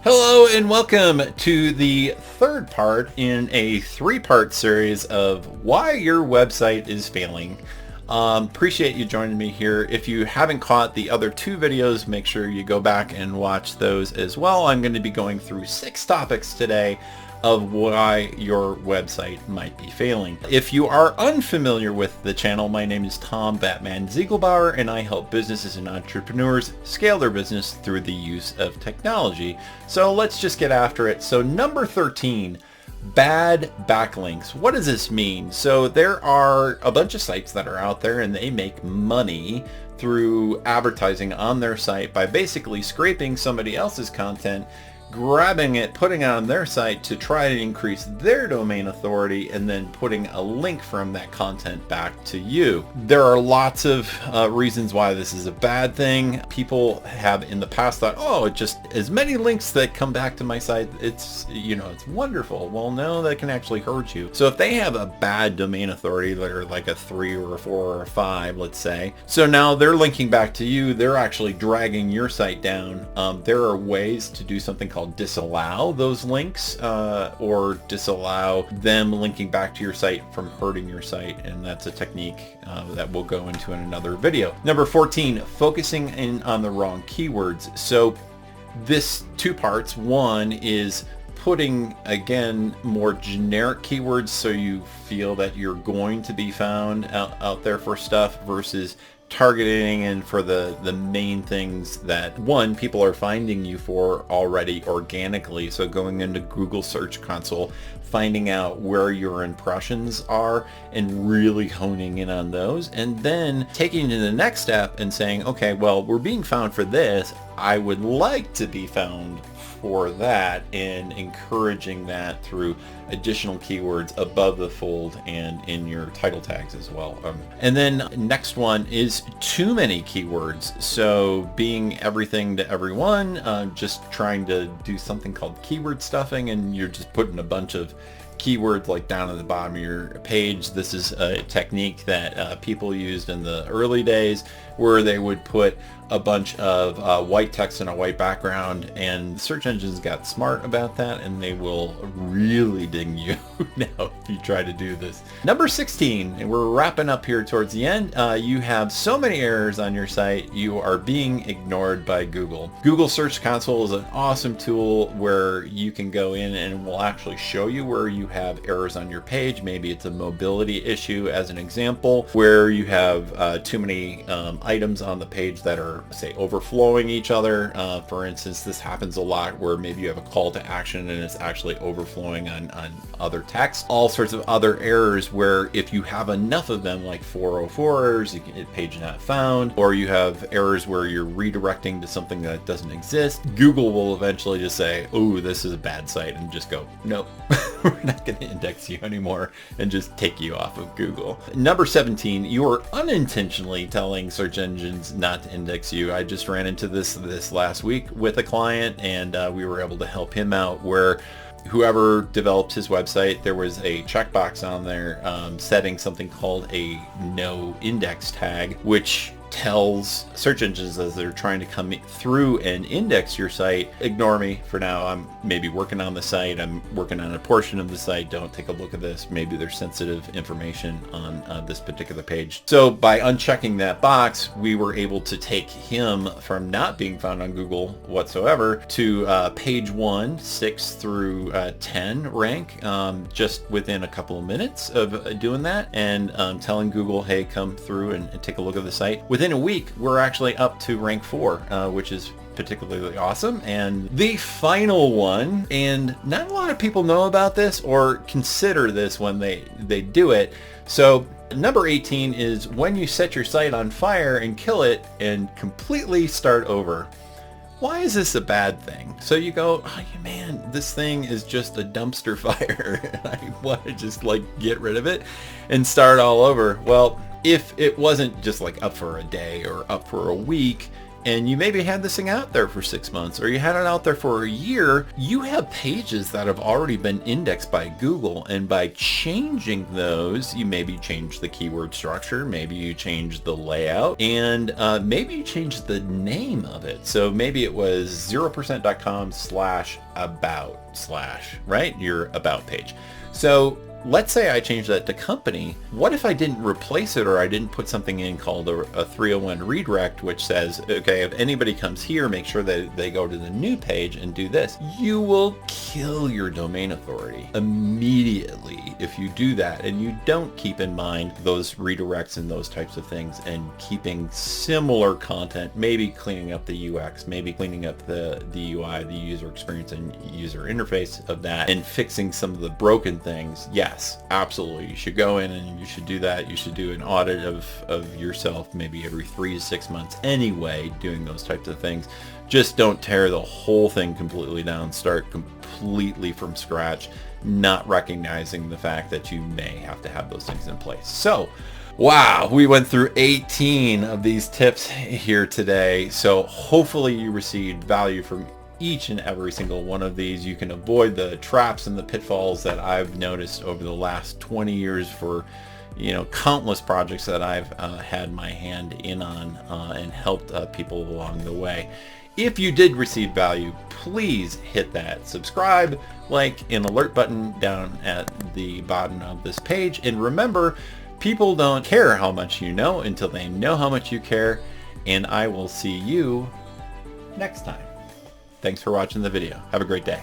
Hello and welcome to the third part in a three-part series of why your website is failing. Appreciate you joining me here. If you haven't caught the other two videos, make sure you go back and watch those as well. I'm going to be going through 6 topics today of why your website might be failing. If you are unfamiliar with the channel, my name is Tom Batman Ziegelbauer, and I help businesses and entrepreneurs scale their business through the use of technology. So let's just get after it. So number 13, bad backlinks. What does this mean? So there are a bunch of sites that are out there and they make money through advertising on their site by basically scraping somebody else's content, grabbing it, putting it on their site to try to increase their domain authority, and then putting a link from that content back to you. There are lots of reasons why this is a bad thing. People have in the past thought, oh, just as many links that come back to my site, it's wonderful. Well, no, that can actually hurt you. So if they have a bad domain authority, they're like a 3 or a 4 or a 5, let's say. So now they're linking back to you. They're actually dragging your site down. There are ways to do something called disallow those links or disallow them linking back to your site from hurting your site, and that's a technique that we'll go into in another video. Number 14, focusing in on the wrong keywords. So this 2 parts. One is putting, again, more generic keywords so you feel that you're going to be found out there for stuff, versus targeting and for the main things that, one, people are finding you for already organically. So going into Google Search Console, finding out where your impressions are and really honing in on those, and then taking to the next step and saying, okay, well, we're being found for this. I would like to be found for that, and encouraging that through additional keywords above the fold and in your title tags as well. And then next one is too many keywords. So being everything to everyone, just trying to do something called keyword stuffing, and you're just putting a bunch of keywords like down at the bottom of your page. This is a technique that people used in the early days, where they would put a bunch of white text in a white background, and search engines got smart about that, and they will really ding you now if you try to do this. Number 16, and we're wrapping up here towards the end. You have so many errors on your site, you are being ignored by Google. Google Search Console is an awesome tool where you can go in and it will actually show you where you have errors on your page. Maybe it's a mobility issue, as an example, where you have too many items on the page that are, say, overflowing each other. For instance, this happens a lot where maybe you have a call to action and it's actually overflowing on other text. All sorts of other errors where if you have enough of them, like 404 errors, you can page not found, or you have errors where you're redirecting to something that doesn't exist, Google will eventually just say, oh, this is a bad site, and just go, nope, we're not going to index you anymore, and just take you off of Google. Number 17, you are unintentionally telling search engines not to index you. I just ran into this last week with a client, and we were able to help him out, where whoever developed his website, there was a checkbox on there setting something called a no index tag, which tells search engines as they're trying to come through and index your site, ignore me for now. I'm maybe working on the site. I'm working on a portion of the site. Don't take a look at this. Maybe there's sensitive information on this particular page. So by unchecking that box, we were able to take him from not being found on Google whatsoever to page 1, 6 through 10 rank, just within a couple of minutes of doing that, and telling Google, hey, come through and take a look at the site. Within a week, we're actually up to rank 4, which is particularly awesome. And the final one, and not a lot of people know about this or consider this when they do it. So number 18 is when you set your site on fire and kill it and completely start over. Why is this a bad thing? So you go, oh, man, this thing is just a dumpster fire. I want to just get rid of it and start all over. Well, if it wasn't just up for a day or up for a week, and you maybe had this thing out there for 6 months, or you had it out there for a year, you have pages that have already been indexed by Google, and by changing those, you maybe change the keyword structure, maybe you change the layout, and maybe you change the name of it. So maybe it was 0%.com/about/ right? Your about page. So let's say I changed that to company. What if I didn't replace it, or I didn't put something in called a 301 redirect, which says, okay, if anybody comes here, make sure that they go to the new page and do this. You will kill your domain authority immediately if you do that, and you don't keep in mind those redirects and those types of things, and keeping similar content, maybe cleaning up the UX, maybe cleaning up the UI, the user experience and user interface of that, and fixing some of the broken things. Yes, absolutely. You should go in and you should do that. You should do an audit of yourself maybe every 3 to 6 months anyway, doing those types of things. Just don't tear the whole thing completely down. Start completely from scratch, not recognizing the fact that you may have to have those things in place. So, wow, we went through 18 of these tips here today. So hopefully you received value from each and every single one of these. You can avoid the traps and the pitfalls that I've noticed over the last 20 years for, countless projects that I've had my hand in on and helped people along the way. If you did receive value, please hit that subscribe, like, and alert button down at the bottom of this page. And remember, people don't care how much you know until they know how much you care. And I will see you next time. Thanks for watching the video. Have a great day.